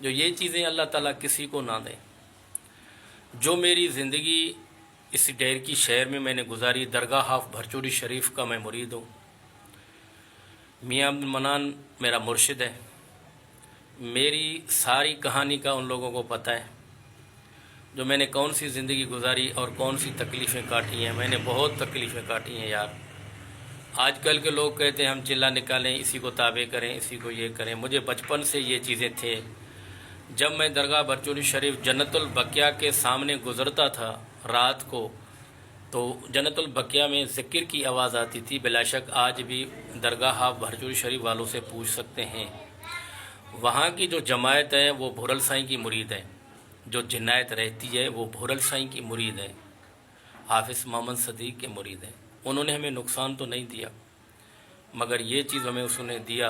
جو یہ چیزیں اللہ تعالیٰ کسی کو نہ دیں. جو میری زندگی اس ڈیر کی شہر میں نے گزاری، درگاہ حاف بھرچوڑی شریف کا میں مرید ہوں. میاں عبد المنان میرا مرشد ہے. میری ساری کہانی کا ان لوگوں کو پتہ ہے، جو میں نے کون سی زندگی گزاری اور کون سی تکلیفیں کاٹی ہیں. میں نے بہت تکلیفیں کاٹی ہیں یار. آج کل کے لوگ کہتے ہیں ہم چلہ نکالیں، اسی کو تابع کریں، اسی کو یہ کریں. مجھے بچپن سے یہ چیزیں تھے. جب میں درگاہ بھرچوڑی شریف جنت البقیہ کے سامنے گزرتا تھا رات کو، تو جنت البقیہ میں ذکر کی آواز آتی تھی. بلا شک آج بھی درگاہ حاف بھرچوڑی شریف والوں سے پوچھ سکتے ہیں. وہاں کی جو جماعت ہے وہ بھورل سائیں کی مرید ہے. جو جنایت رہتی ہے وہ بھورل سائیں کی مرید ہے، حافظ محمد صدیق کے مرید ہیں. انہوں نے ہمیں نقصان تو نہیں دیا، مگر یہ چیز ہمیں اس نے دیا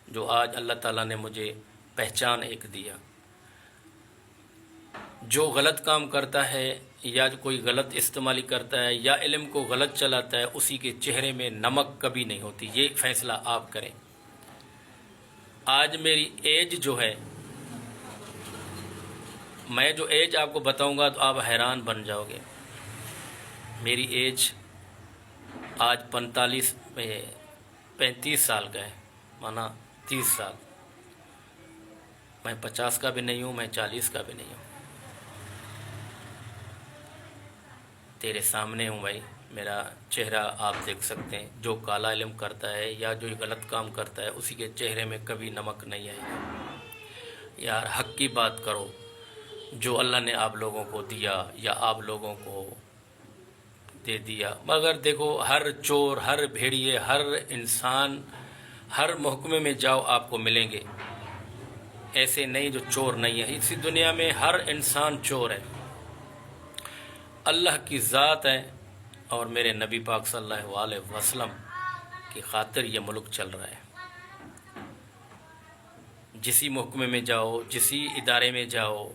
جو آج اللہ تعالیٰ نے مجھے پہچان ایک دیا. جو غلط کام کرتا ہے یا کوئی غلط استعمالی کرتا ہے یا علم کو غلط چلاتا ہے، اسی کے چہرے میں نمک کبھی نہیں ہوتی. یہ فیصلہ آپ کریں. آج میری ایج جو ہے، میں جو ایج آپ کو بتاؤں گا تو آپ حیران بن جاؤ گے. میری ایج آج 35 سال کا ہے، مانا 30 سال. میں 50 کا بھی نہیں ہوں، میں 40 کا بھی نہیں ہوں. تیرے سامنے ہوں بھائی. میرا چہرہ آپ دیکھ سکتے ہیں. جو کالا علم کرتا ہے یا جو غلط کام کرتا ہے، اسی کے چہرے میں کبھی نمک نہیں آئے گا. یار حق کی بات کرو. جو اللہ نے آپ لوگوں کو دیا یا آپ لوگوں کو دے دیا. مگر دیکھو، ہر چور، ہر بھیڑیے، ہر انسان، ہر محکمے میں جاؤ آپ کو ملیں گے. ایسے نہیں جو چور نہیں ہے. اسی دنیا میں ہر انسان چور ہے. اللہ کی ذات ہے اور میرے نبی پاک صلی اللہ علیہ وسلم کی خاطر یہ ملک چل رہا ہے. جسی محکمے میں جاؤ، جسی ادارے میں جاؤ،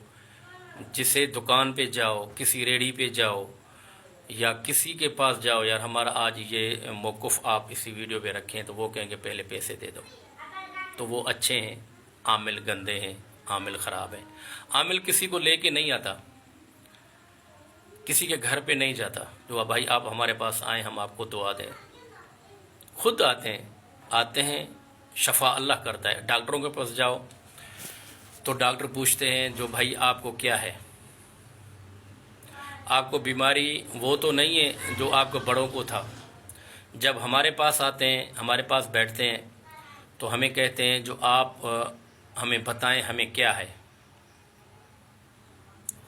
جسے دکان پہ جاؤ، کسی ریڑھی پہ جاؤ یا کسی کے پاس جاؤ، یار ہمارا آج یہ موقف آپ اسی ویڈیو پہ رکھیں، تو وہ کہیں گے پہلے پیسے دے دو. تو وہ اچھے ہیں، عامل گندے ہیں، عامل خراب ہیں. عامل کسی کو لے کے نہیں آتا، کسی کے گھر پہ نہیں جاتا. جو بھائی آپ ہمارے پاس آئیں، ہم آپ کو دعا دیں. خود آتے ہیں شفا اللہ کرتا ہے. ڈاکٹروں کے پاس جاؤ تو ڈاکٹر پوچھتے ہیں جو بھائی آپ کو کیا ہے، آپ کو بیماری وہ تو نہیں ہے جو آپ کو بڑوں کو تھا. جب ہمارے پاس آتے ہیں، ہمارے پاس بیٹھتے ہیں، تو ہمیں کہتے ہیں جو آپ ہمیں بتائیں ہمیں کیا ہے.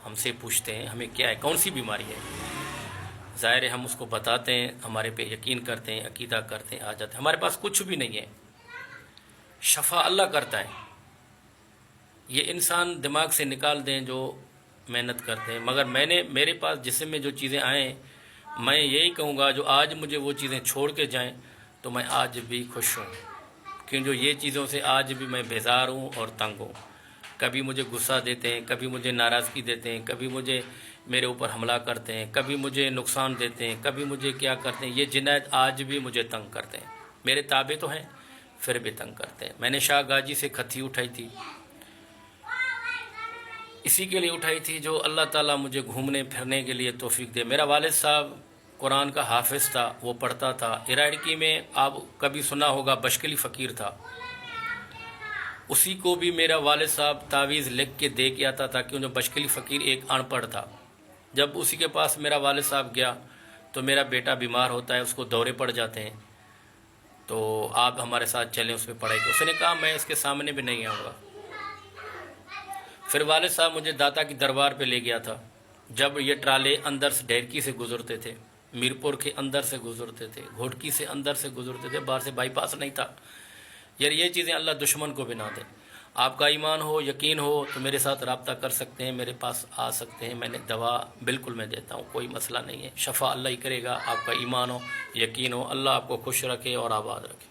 ہم سے پوچھتے ہیں ہمیں کیا ہے، کون سی بیماری ہے. ظاہر ہے ہم اس کو بتاتے ہیں، ہمارے پہ یقین کرتے ہیں، عقیدہ کرتے ہیں، آ جاتے ہیں. ہمارے پاس کچھ بھی نہیں ہے، شفا اللہ کرتا ہے. یہ انسان دماغ سے نکال دیں جو محنت کرتے ہیں. مگر میرے پاس جسم میں جو چیزیں آئیں، میں یہی کہوں گا جو آج مجھے وہ چیزیں چھوڑ کے جائیں تو میں آج بھی خوش ہوں. کیوں جو یہ چیزوں سے آج بھی میں بیزار ہوں اور تنگ ہوں. کبھی مجھے غصہ دیتے ہیں، کبھی مجھے ناراضگی دیتے ہیں، کبھی مجھے میرے اوپر حملہ کرتے ہیں، کبھی مجھے نقصان دیتے ہیں، کبھی مجھے کیا کرتے ہیں. یہ جنایت آج بھی مجھے تنگ کرتے ہیں. میرے تابع تو ہیں پھر بھی تنگ کرتے ہیں. میں نے شاہ گاجی سے کھتھی اٹھائی تھی، اسی کے لیے اٹھائی تھی جو اللہ تعالیٰ مجھے گھومنے پھرنے کے لیے توفیق دے. میرا والد صاحب قرآن کا حافظ تھا، وہ پڑھتا تھا. اراڑکی میں آپ کبھی سنا ہوگا بشکلی فقیر تھا، اسی کو بھی میرا والد صاحب تعویذ لکھ کے دے کے آتا تھا. کیوں جو بشکلی فقیر ایک ان پڑھ تھا. جب اسی کے پاس میرا والد صاحب گیا تو میرا بیٹا بیمار ہوتا ہے، اس کو دورے پڑ جاتے ہیں، تو آپ ہمارے ساتھ چلیں اس پہ پڑھائی کو. اس نے کہا میں اس کے سامنے بھی نہیں آؤں گا. پھر والد صاحب مجھے داتا کی دربار پہ لے گیا تھا. جب یہ ٹرالے اندر سے ڈیرکی سے گزرتے تھے، میرپور کے اندر سے گزرتے تھے، گھوٹکی سے اندر سے گزرتے تھے، باہر سے بائی پاس نہیں تھا. یار یہ چیزیں اللہ دشمن کو بھی نہ دے. آپ کا ایمان ہو، یقین ہو تو میرے ساتھ رابطہ کر سکتے ہیں، میرے پاس آ سکتے ہیں. میں نے دوا بالکل میں دیتا ہوں، کوئی مسئلہ نہیں ہے. شفا اللہ ہی کرے گا. آپ کا ایمان ہو، یقین ہو. اللہ آپ کو خوش رکھے اور آباد رکھے.